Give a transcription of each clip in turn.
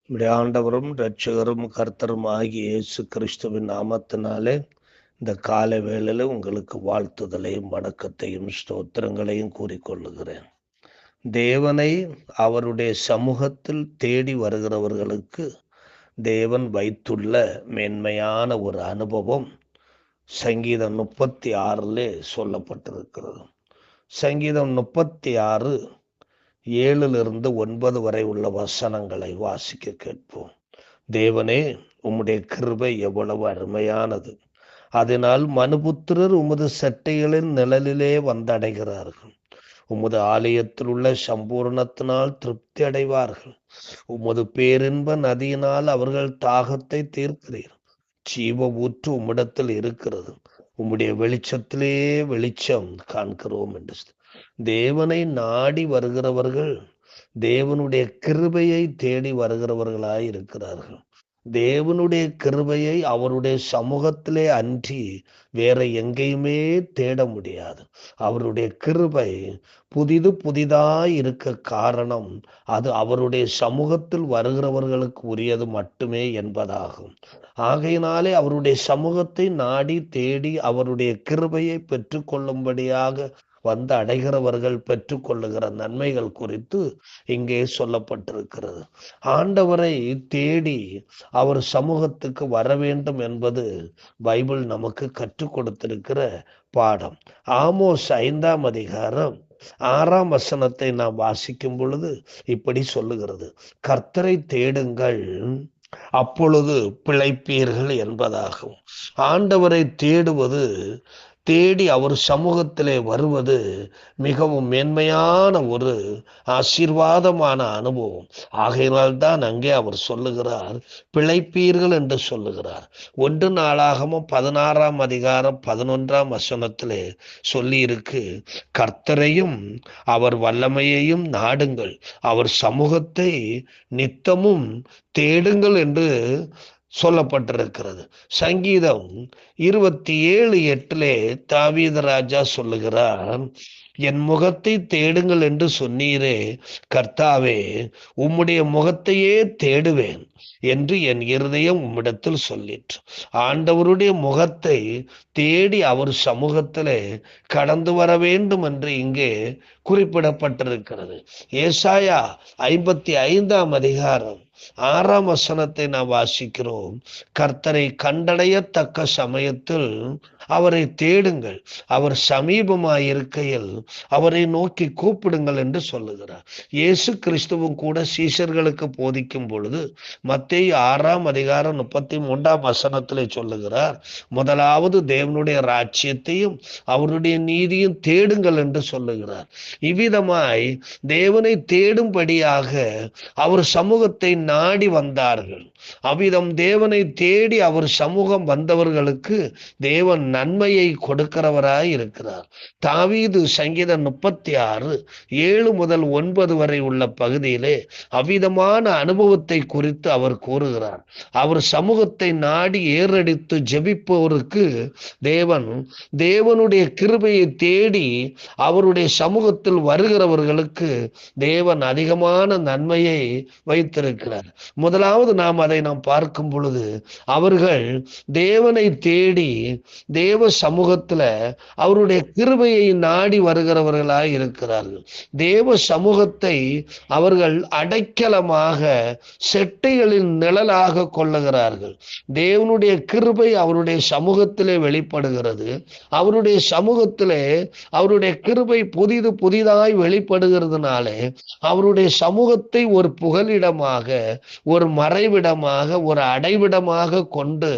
நம்முடைய ஆண்டவரும் இரட்சகரும் கர்த்தரும் ஆகிய இயேசு கிறிஸ்துவின் நாமத்தினாலே இந்த காலை வேளையில உங்களுக்கு வாழ்த்துதலையும் வணக்கத்தையும் ஸ்தோத்திரங்களையும் கூறிக்கொள்ளுகிறேன். தேவனை அவருடைய சமூகத்தில் தேடி வருகிறவர்களுக்கு தேவன் வைத்துள்ள மேன்மையான ஒரு அனுபவம் சங்கீதம் 36 சொல்லப்பட்டிருக்கிறது. சங்கீதம் 36 7 வரை உள்ள வசனங்களை வாசிக்க கேட்போம். தேவனே, உம்முடைய கிருபை எவ்வளவு அருமையானது! அதனால் மனுபுத்திரர் உமது சட்டைகளின் நிழலிலே வந்தடைகிறார்கள். உமது ஆலயத்தில் உள்ள சம்பூர்ணத்தினால் திருப்தி அடைவார்கள். உமது பேரின்ப நதியினால் அவர்கள் தாகத்தை தீர்க்கிறீர். ஜீவ ஊற்று உம்மிடத்தில் இருக்கிறது. உம்முடைய வெளிச்சத்திலே வெளிச்சம் காண்கிறோம் என்று தேவனை நாடி வருகிறவர்கள் தேவனுடைய கிருபையை தேடி வருகிறவர்களாய் இருக்கிறார்கள். தேவனுடைய கிருபையை அவருடைய சமூகத்திலே அன்றி வேற எங்கேயுமே தேட முடியாது. அவருடைய கிருபை புதிதாய் இருக்க காரணம் அது அவருடைய சமூகத்தில் வருகிறவர்களுக்கு உரியது மட்டுமே என்பதாகும். ஆகையினாலே அவருடைய சமூகத்தை நாடி தேடி அவருடைய கிருபையை பெற்றுக்கொள்ளும்படியாக வந்து அடைகிறவர்கள் பெற்றுக்கொள்ளுகிற நன்மைகள் குறித்து இங்கே சொல்லப்பட்டிருக்கிறது. ஆண்டவரை தேடி அவர் சமூகத்துக்கு வர வேண்டும் என்பது பைபிள் நமக்கு கற்றுக் கொடுத்திருக்கிற பாடம். ஆமோஸ் 5 6 நாம் வாசிக்கும் பொழுது இப்படி சொல்லுகிறது: கர்த்தரை தேடுங்கள், அப்பொழுது பிழைப்பீர்கள் என்பதாகும். ஆண்டவரை தேடி அவர் சமூகத்திலே வருவது மிகவும் மேன்மையான ஒரு ஆசீர்வாதமான அனுபவம். ஆகையினால்தான் அங்கே அவர் சொல்லுகிறார், பிழைப்பீர்கள் என்று சொல்லுகிறார். 1 நாளாகமம் 16 சொல்லி இருக்கு, கர்த்தரையும் அவர் வல்லமையையும் நாடுங்கள், அவர் சமூகத்தை நித்தமும் தேடுங்கள் என்று சொல்லப்பட்டிருக்கிறது. சங்கீதம் 27:8 தாவீது ராஜா சொல்லுகிறார், என் முகத்தை தேடுங்கள் என்று சொன்னீரே, கர்த்தாவே, உம்முடைய முகத்தையே தேடுவேன் என்று என் இருதயம் உம்மிடத்தில் சொல்லிற்று. ஆண்டவருடைய முகத்தை தேடி அவர் சமூகத்திலே கடந்து வர வேண்டும் என்று இங்கே குறிப்பிடப்பட்டிருக்கிறது. ஏசாயா 55 நாம் வாசிக்கிறோம், கர்த்தரை கண்டடையத்தக்க சமயத்தில் அவரை தேடுங்கள், அவர் சமீபமாயிருக்கையில் அவரை நோக்கி கூப்பிடுங்கள் என்று சொல்லுகிறார். இயேசு கிறிஸ்துவும் கூட சீஷர்களுக்கு போதிக்கும் பொழுது மத்தேயு 6:33 சொல்லுகிறார், முதலாவது தேவனுடைய ராஜ்யத்தையும் அவருடைய நீதியும் தேடுங்கள் என்று சொல்லுகிறார். இவ்விதமாய் தேவனை தேடும்படியாக அவர் சமூகத்தை நாடி வந்தார்கள். அவ்விதம் தேவனை தேடி அவர் சமூகம் வந்தவர்களுக்கு தேவன் நன்மையை கொடுக்கிறவராய் இருக்கிறார். தாவீது சங்கீதம் 36:7-9 வரை உள்ள பகுதியிலே அவ்விதமான அனுபவத்தை குறித்து அவர் கூறுகிறார். அவர் சமூகத்தை நாடி ஏறடித்து ஜெபிப்பவருக்கு தேவனுடைய கிருபையை தேடி அவருடைய சமூகத்தில் வருகிறவர்களுக்கு தேவன் அதிகமான நன்மையை வைத்திருக்கிறார். முதலாவது நாம் பார்க்கும் பொழுது அவர்கள் தேவனை தேடி தேவ சமூகத்துல அவருடைய கிருபையை நாடி வருகிறவர்களாய் இருக்கிறார்கள். தேவ சமூகத்தை அவர்கள் அடைக்கலமாக செட்டைகளின் நிழலாக கொள்ளுகிறார்கள். தேவனுடைய கிருபை அவருடைய சமூகத்திலே வெளிப்படுகிறது. அவருடைய சமூகத்திலே அவருடைய கிருபை புதிதாய் வெளிப்படுகிறதுனாலே அவருடைய சமூகத்தை ஒரு புகலிடமாக, ஒரு மறைவிடமாக, ஒரு அடைவிடமாக கொண்டு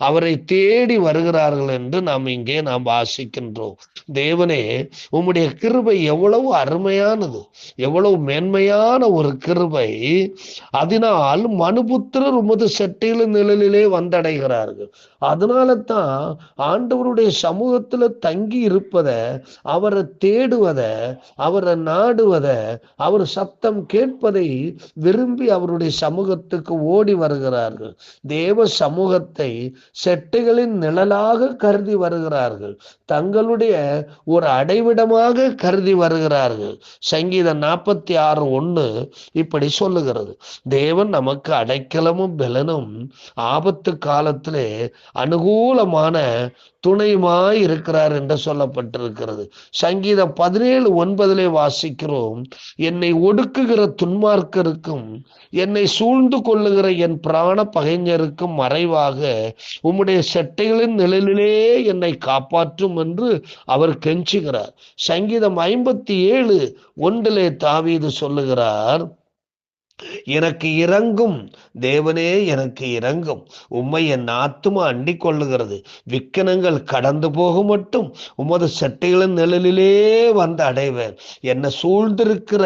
அவரை தேடி வருகிறார்கள் என்று நாம் இங்கே வாசிக்கின்றோம். தேவனே, உம்முடைய கிருபை எவ்வளவு அருமையானது, எவ்வளவு மேன்மையான ஒரு கிருபை! அதனால் மனுபுத்திரர் உமது சட்டையில நிழலிலே வந்தடைகிறார்கள். அதனால தான் ஆண்டவருடைய சமூகத்துல தங்கி இருப்பத, அவரை தேடுவத, அவரை நாடுவத, அவர் சத்தம் கேட்பதை விரும்பி அவருடைய சமூகத்துக்கு ஓடி வருகிறார்கள். தேவ சமூகத்தை செட்டைகளின் நிழலாக கருதி வருகிறார்கள். தங்களுடைய ஒரு அடைவிடமாக கருதி வருகிறார்கள். சங்கீதம் 46:1 இப்படி சொல்லுகிறது, தேவன் நமக்கு அடைக்கலமும் பெலனும் ஆபத்து காலத்திலே அனுகூலமான துணையுமாய் இருக்கிறார் என்று சொல்லப்பட்டிருக்கிறது. சங்கீதம் 17:9 வாசிக்கிறோம், என்னை ஒடுக்குகிற துன்மார்க்கருக்கும் என்னை சூழ்ந்து கொள்ளுகிற என் பிராண பகைஞருக்கும் மறைவாக உம்முடைய செட்டைகளின் நிழலிலே என்னை காப்பாற்றும் என்று அவர் கெஞ்சுகிறார். சங்கீதம் 57:1 தாவீது சொல்லுகிறார், எனக்கு இறங்கும் தேவனே, எனக்கு இறங்கும், உம்மை என் ஆத்துமா அண்டிக் கொள்ளுகிறது, விக்கனங்கள் கடந்து போக மட்டும் உமது சட்டைகளின் நிழலிலே வந்து அடைவேன். என்னை சூழ்ந்திருக்கிற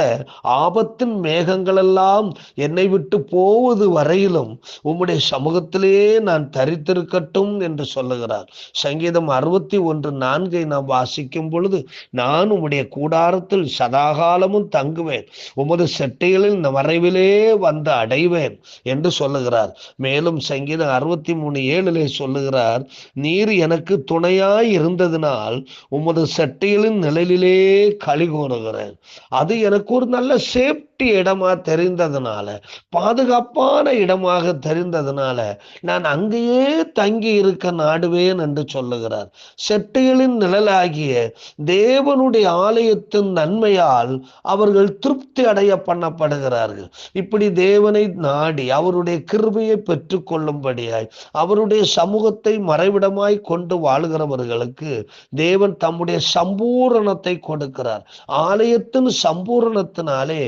ஆபத்தின் மேகங்கள் எல்லாம் என்னை விட்டு போவது வரையிலும் உம்முடைய சமூகத்திலே நான் தரித்திருக்கட்டும் என்று சொல்லுகிறார். சங்கீதம் 61:4 நாம் வாசிக்கும் பொழுது, நான் உம்முடைய கூடாரத்தில் சதாகாலமும் தங்குவேன், உமது செட்டைகளில் மறைவிலே வந்து அடைவேன் என்று சொல்லுகிறார். மேலும் சங்கீதம் 63:7 சொல்லுகிறார், நீர் எனக்கு துணையாய் இருந்ததினால் உமது சட்டைகளின் நிழலிலே களி கூறுகிறேன். அது எனக்கு ஒரு நல்ல சேஃப்டி இடமா தெரிந்ததுனால, பாதுகாப்பான இடமாக தெரிந்ததுனால நான் அங்கேயே தங்கி இருக்க நாடுவேன் என்று சொல்லுகிறார். செட்டைகளின் நிழலாகிய தேவனுடைய ஆலயத்தின் நன்மையால் அவர்கள் திருப்தி அடைய பண்ணப்படுகிறார்கள். இப்படி தேவனை நாடி அவருடைய கிருபையை பெற்றுக் கொள்ளும்படியாய் அவருடைய சமூகத்தை மறைவிடமாய் கொண்டு வாழ்கிறவர்களுக்கு தேவன் தம்முடைய சம்பூரணத்தை கொடுக்கிறார். ஆலயத்தின் சம்பூரணத்தினாலே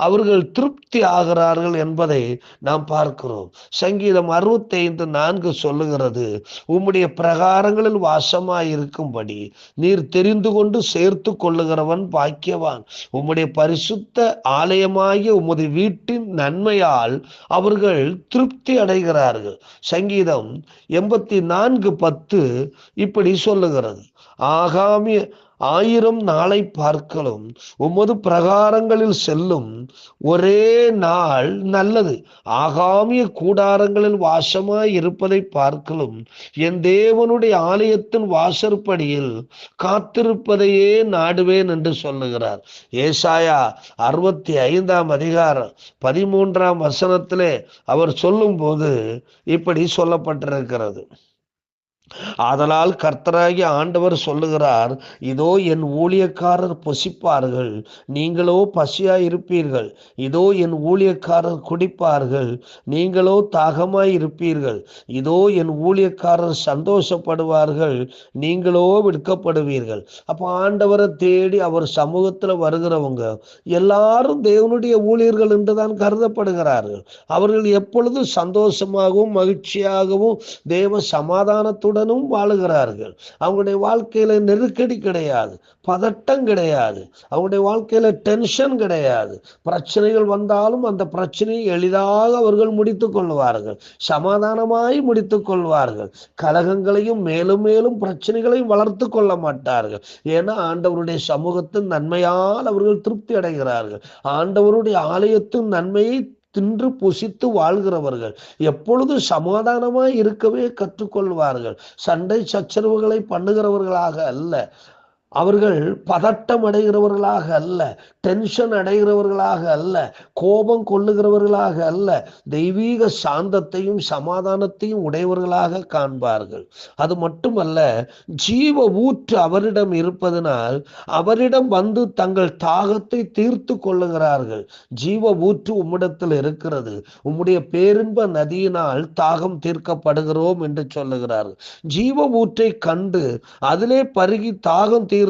அவர்கள் திருப்தி ஆகிறார்கள் என்பதை நாம் பார்க்கிறோம். சங்கீதம் 65:4 சொல்லுகிறது, உம்முடைய பிரகாரங்களில் வாசமாய் இருக்கும்படி நீர் தெரிந்து கொண்டு சேர்த்து கொள்ளுகிறவன் பாக்கியவான். உம்முடைய பரிசுத்த ஆலயமாகிய உமது வீட்டின் நன்மையால் அவர்கள் திருப்தி அடைகிறார்கள். சங்கீதம் 84:10 இப்படி சொல்லுகிறது, ஆகாமிய 1000 நாளை பார்க்கலும் உமது பிரகாரங்களில் செல்லும் ஒரே நாள் நல்லது. ஆகாமிய கூடாரங்களில் வாசமாய் இருப்பதை பார்க்கலும் என் தேவனுடைய ஆலயத்தின் வாசற்படியில் காத்திருப்பதையே நாடுவேன் என்று சொல்லுகிறார். ஏசாயா 65:13 அவர் சொல்லும் போது இப்படி சொல்லப்பட்டிருக்கிறது, ஆதலால் கர்த்தராகிய ஆண்டவர் சொல்லுகிறார், இதோ என் ஊழியக்காரர் புசிப்பார்கள், நீங்களோ பசியாய் இருப்பீர்கள். இதோ என் ஊழியக்காரர் குடிப்பார்கள், நீங்களோ தாகமாய் இருப்பீர்கள். இதோ என் ஊழியக்காரர் சந்தோஷப்படுவார்கள், நீங்களோ விடுக்கப்படுவீர்கள். அப்போ ஆண்டவரை தேடி அவர் சமூகத்தில் வருகிறவங்க எல்லாரும் தேவனுடைய ஊழியர்கள் என்றுதான் கருதப்படுகிறார்கள். அவர்கள் எப்பொழுதும் சந்தோஷமாகவும் மகிழ்ச்சியாகவும் தேவ சமாதானத்துடன் வாழுகிறார்கள். அவங்களுடைய வாழ்க்கையில நெருக்கடி கிடையாது, பதட்டம் கிடையாது, அவங்களுடைய வாழ்க்கையில டென்ஷன் கிடையாது. பிரச்சனைகள் வந்தாலும் அந்த பிரச்சனையை எளிதாக அவர்கள் முடித்துக் கொள்வார்கள், சமாதானமாய் முடித்துக் கொள்வார்கள். கலகங்களையும் மேலும் மேலும் பிரச்சனைகளையும் வளர்த்து கொள்ள மாட்டார்கள். ஏன்னா ஆண்டவருடைய சமூகத்தின் நன்மையால் அவர்கள் திருப்தி அடைகிறார்கள். ஆண்டவருடைய ஆலயத்தின் நன்மையை தின்று புசித்து வாழ்கிறவர்கள் எப்பொழுது சமாதானமாய் இருக்கவே கற்றுக்கொள்வார்கள். சண்டை சச்சரவுகளை பண்ணுகிறவர்களாக அல்ல, அவர்கள் பதட்டம் அடைகிறவர்களாக அல்ல, டென்ஷன் அடைகிறவர்களாக அல்ல, கோபம் கொள்ளுகிறவர்களாக அல்ல, தெய்வீக சாந்தத்தையும் சமாதானத்தையும் உடையவர்களாக காண்பார்கள். அது மட்டுமல்ல, ஜீவ ஊற்று அவரிடம் இருப்பதனால் அவரிடம் வந்து தங்கள் தாகத்தை தீர்த்து கொள்ளுகிறார்கள். ஜீவ ஊற்று உம்மிடத்தில் இருக்கிறது, உம்முடைய பேரின்ப நதியினால் தாகம் தீர்க்கப்படுகிறோம் என்று சொல்லுகிறார்கள். ஜீவ ஊற்றை கண்டு அதிலே பருகி தாகம் தீர்ந்தவன்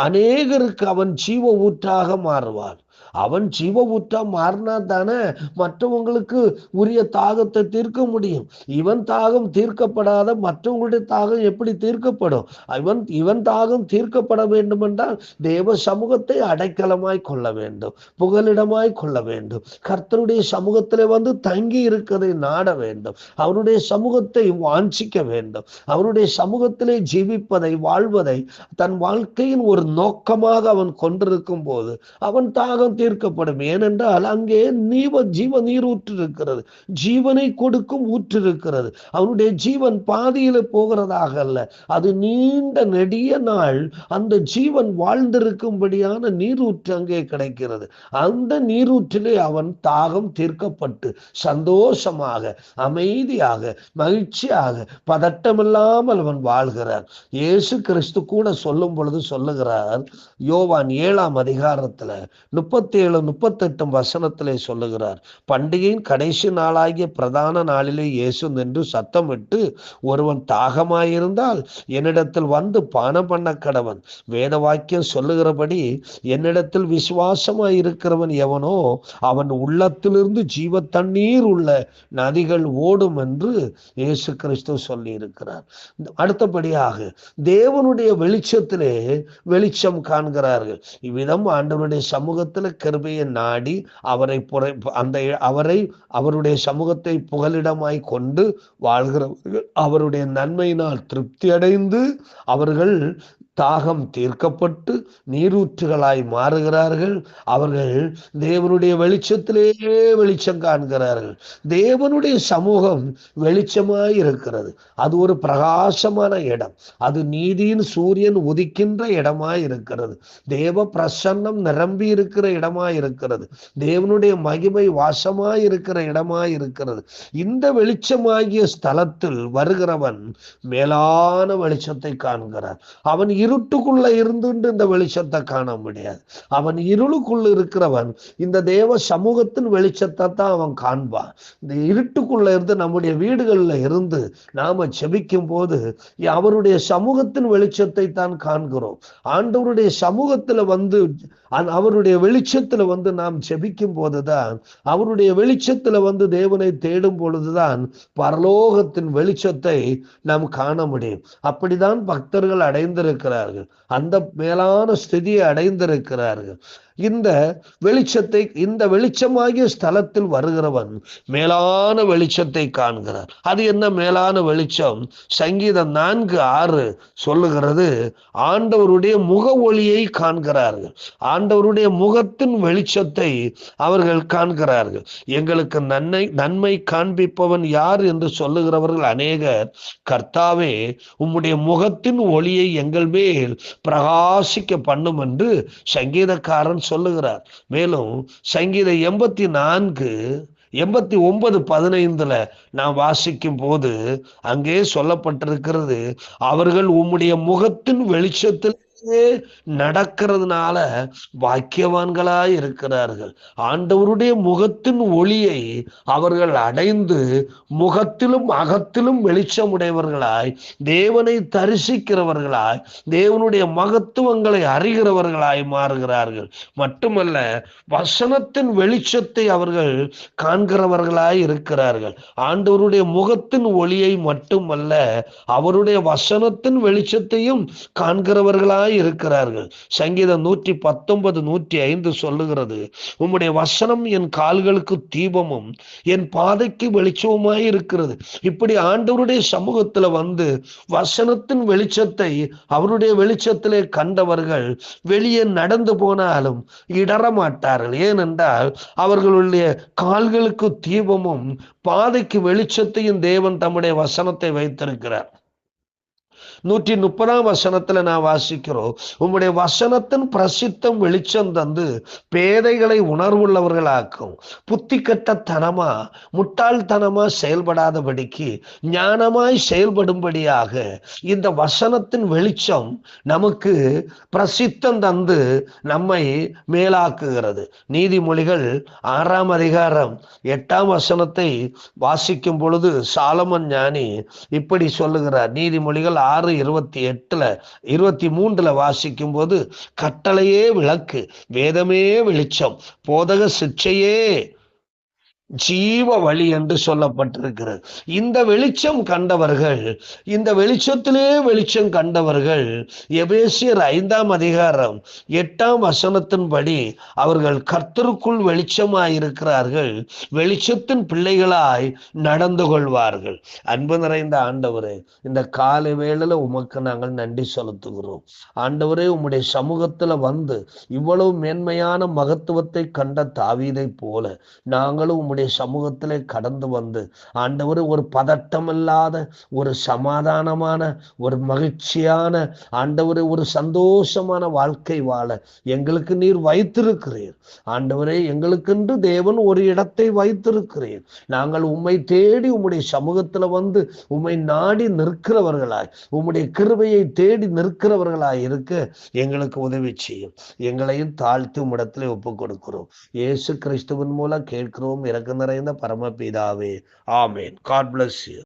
அநேகருக்கு அவன் ஜீவ ஊற்றாக மாறுவான். அவன் ஜீவ ஊற்றா மாறினா தானே மற்றவங்களுக்கு உரிய தாகத்தை தீர்க்க முடியும். இவன் தாகம் தீர்க்கப்படாத மற்றவங்களுடைய தாகம் எப்படி தீர்க்கப்படும்? இவன் தாகம் தீர்க்கப்பட வேண்டும் என்றால் தேவ சமூகத்தை அடைக்கலமாய் கொள்ள வேண்டும், புகலிடமாய் கொள்ள வேண்டும், கர்த்தருடைய சமூகத்திலே வந்து தங்கி இருக்கிறதை நாட வேண்டும், அவருடைய சமூகத்தை வாஞ்சிக்க வேண்டும், அவருடைய சமூகத்திலே ஜீவிப்பதை வாழ்வதை தன் வாழ்க்கையின் ஒரு நோக்கமாக அவன் கொண்டிருக்கும் போது அவன் தாகம் தீர்க்கப்படும். ஏனென்றால் அங்கே ஜீவ நீர் ஊற்று இருக்கிறது, ஜீவனை கொடுக்கும் ஊற்று இருக்கிறது. அவனுடைய ஜீவன் பாதியில போகிறதாக அல்ல, அது நீண்ட நெடிய நாள் அந்த ஜீவன் வாழ்ந்திருக்கும்படியான நீரூற்று அங்கே கிடைக்கிறது. அந்த நீரூற்றிலே அவன் தாகம் தீர்க்கப்பட்டு சந்தோஷமாக, அமைதியாக, மகிழ்ச்சியாக, பதட்டமில்லாமல் அவன் வாழ்கிறார். இயேசு கிறிஸ்து கூட சொல்லும் பொழுது சொல்லுகிறார், யோவான் 7ஆம் அதிகாரத்துல 37, 38 வசனத்திலே சொல்லுகிறார், பண்டிகையின் கடைசி நாளாகிய பிரதான நாளிலே இயேசு நின்று சத்தமிட்டு, ஒருவன் தாகமாயிருந்தால் என்னிடத்தில் வந்து பானம் பண்ண கடவன். வேத வாக்கியம் சொல்லுகிறபடி என்னிடத்தில் விசுவாசமாய் இருக்கிறவன் எவனோ அவன் உள்ளத்திலிருந்து ஜீவ தண்ணீர் உள்ள நதிகள் ஓடும் என்று இயேசு கிறிஸ்து சொல்லி இருக்கிறார். அடுத்தபடியாக தேவனுடைய வெளிச்சத்திலே வெளிச்சம் காண்கிறார்கள். இவ்விதம் ஆண்டவருடைய சமூகத்தில் கிருபையை நாடி அவருடைய சமூகத்தை புகலிடமாய் கொண்டு வாழ்கிறவர்கள் அவருடைய நன்மையினால் திருப்தி அடைந்து அவர்கள் தாகம் தீர்க்கப்பட்டு நீரூற்றுகளாய் மாறுகிறார்கள். அவர்கள் தேவனுடைய வெளிச்சத்திலேயே வெளிச்சம் காண்கிறார்கள். தேவனுடைய சமூகம் வெளிச்சமாய் இருக்கிறது. அது ஒரு பிரகாசமான இடம், அது நீதியின் சூரியன் உதிக்கின்ற இடமாய் இருக்கிறது. தேவ பிரசன்னம் நிரம்பி இருக்கிற இடமாய் இருக்கிறது. தேவனுடைய மகிமை வாசமாய் இருக்கிற இடமாய் இருக்கிறது. இந்த வெளிச்சமாகிய ஸ்தலத்தில் வருகிறவன் மேலான வெளிச்சத்தை காண்கிறார். அவன் இருட்டுக்குள்ள இருந்து இந்த வெளிச்சத்தை காண முடியாது. அவன் இருளுக்குள்ள இருக்கிறவன் இந்த தேவ சமூகத்தின் வெளிச்சத்தை தான் அவன் காண்பான். இந்த இருட்டுக்குள்ள இருந்து நம்முடைய வீடுகள்ல இருந்து நாம செபிக்கும் போது அவருடைய சமூகத்தின் வெளிச்சத்தை தான் காண்கிறோம். ஆண்டவருடைய சமூகத்துல வந்து அவருடைய வெளிச்சத்துல வந்து நாம் செபிக்கும் போதுதான், அவருடைய வெளிச்சத்துல வந்து தேவனை தேடும் பொழுதுதான் பரலோகத்தின் வெளிச்சத்தை நாம் காண முடியும். அப்படிதான் பக்தர்கள் அடைந்திருக்கிறார்கள், அந்த மேலான ஸ்திதியை அடைந்திருக்கிறார்கள். இந்த வெளிச்சமாகிய ஸ்தலத்தில் வருகிறவன் மேலான வெளிச்சத்தை காண்கிறார். அது என்ன மேலான வெளிச்சம்? சங்கீதம் 4:6 சொல்லுகிறது, ஆண்டவருடைய முக ஒளியை காண்கிறார்கள். ஆண்டவருடைய முகத்தின் வெளிச்சத்தை அவர்கள் காண்கிறார்கள். எங்களுக்கு நன்மை காண்பிப்பவன் யார் என்று சொல்லுகிறவர்கள் அநேகர். கர்த்தாவே, உம்முடைய முகத்தின் ஒளியை எங்கள் மேல் பிரகாசிக்க பண்ணும் என்று சங்கீதக்காரன் சொல்லுகிறார். மேலும் சங்கீதம் 89:15 நாம் வாசிக்கும் போது அங்கே சொல்லப்பட்டிருக்கிறது, அவர்கள் உம்முடைய முகத்தின் வெளிச்சத்தில் நடக்கிறதுனால பாக்கியவான்களாய் இருக்கிறார்கள். ஆண்டவருடைய முகத்தின் ஒளியை அவர்கள் அடைந்து முகத்திலும் அகத்திலும் வெளிச்சமுடையவர்களாய், தேவனை தரிசிக்கிறவர்களாய், தேவனுடைய மகத்துவங்களை அறிகிறவர்களாய் மாறுகிறார்கள். மட்டுமல்ல, வசனத்தின் வெளிச்சத்தை அவர்கள் காண்கிறவர்களாய் இருக்கிறார்கள். ஆண்டவருடைய முகத்தின் ஒளியை மட்டுமல்ல, அவருடைய வசனத்தின் வெளிச்சத்தையும் காண்கிறவர்களாய் இருக்கிறார்கள். சங்கீதம் 119:105 சொல்லுகிறது, உம்முடைய வசனம் என் கால்களுக்கு தீபமும் என் பாதைக்கு வெளிச்சமுமாய் இருக்கிறது. இப்படி ஆண்டவருடைய சமூகத்துல வந்து வசனத்தின் வெளிச்சத்தை அவருடைய வெளிச்சத்திலே கண்டவர்கள் வெளியே நடந்து போனாலும் இடரமாட்டார்கள். ஏனென்றால் அவர்களுடைய கால்களுக்கு தீபமும் பாதைக்கு வெளிச்சத்தையும் தேவன் தம்முடைய வசனத்தை வைத்திருக்கிறார். 130ஆம் வசனத்துல நான் வாசிக்கிறோம், உம்முடைய வசனத்தின் பிரசித்தம் வெளிச்சம் தந்து பேதைகளை உணர்வுள்ளவர்களாக்கும். புத்தி கட்டத்தனமா முட்டாள்தனமா செயல்படாதபடிக்கு ஞானமாய் செயல்படும்படியாக இந்த வசனத்தின் வெளிச்சம் நமக்கு பிரசித்தம் தந்து நம்மை மேலாக்குகிறது. நீதிமொழிகள் 6ஆம் அதிகாரம் 8ஆம் வசனத்தை வாசிக்கும் பொழுது சாலமன் ஞானி இப்படி சொல்லுகிறார். நீதிமொழிகள் 6:28-23 வாசிக்கும் போது, கட்டளையே விளக்கு, வேதமே வெளிச்சம், போதக சிற்சையே ஜீவ வழி என்று சொல்லப்பட்டிருக்கிறது. இந்த வெளிச்சம் கண்டவர்கள், இந்த வெளிச்சத்திலே வெளிச்சம் கண்டவர்கள், எபேசியர் 5 அதிகாரம் 8 வசனத்தின்படி அவர்கள் கர்த்தருக்குள் வெளிச்சமாயிருக்கிறார்கள், வெளிச்சத்தின் பிள்ளைகளாய் நடந்து கொள்வார்கள். அன்பு நிறைந்த ஆண்டவரே, இந்த காலை வேளையில உமக்கு நாங்கள் நன்றி செலுத்துகிறோம். ஆண்டவரே, உம்முடைய சமூகத்துல வந்து இவ்வளவு மேன்மையான மகத்துவத்தை கண்ட தாவீதை போல நாங்களும் உம்முடைய சமூகத்திலே கடந்து வந்து ஆண்டவரே, ஒரு பதட்டமில்லாத, ஒரு சமாதானமான, ஒரு மகிழ்ச்சியான, ஆண்டவரே, ஒரு சந்தோஷமான வாழ்க்கை வாழ எங்களுக்கு நீர் வைத்திருக்கிறீர். ஆண்டவரே, எங்களுக்கென்று தேவன் ஒரு இடத்தை வைத்திருக்கிறீர். நாங்கள் உம்மை தேடி உம்முடைய சமூகத்துல வந்து உம்மை நாடி நிற்கிறவர்களாய், உம்முடைய கிருபையை தேடி நிற்கிறவர்களாய் இருக்க எங்களுக்கு உதவி செய்யும். எங்களையும் தாழ்த்தி உம்மிடத்திலே ஒப்புக் கொடுக்கிறோம். இயேசு கிறிஸ்துவின் மூலம் கேட்கிறோம், இரக்க நிறைந்த பரமபிதாவே. ஆமேன். God bless you.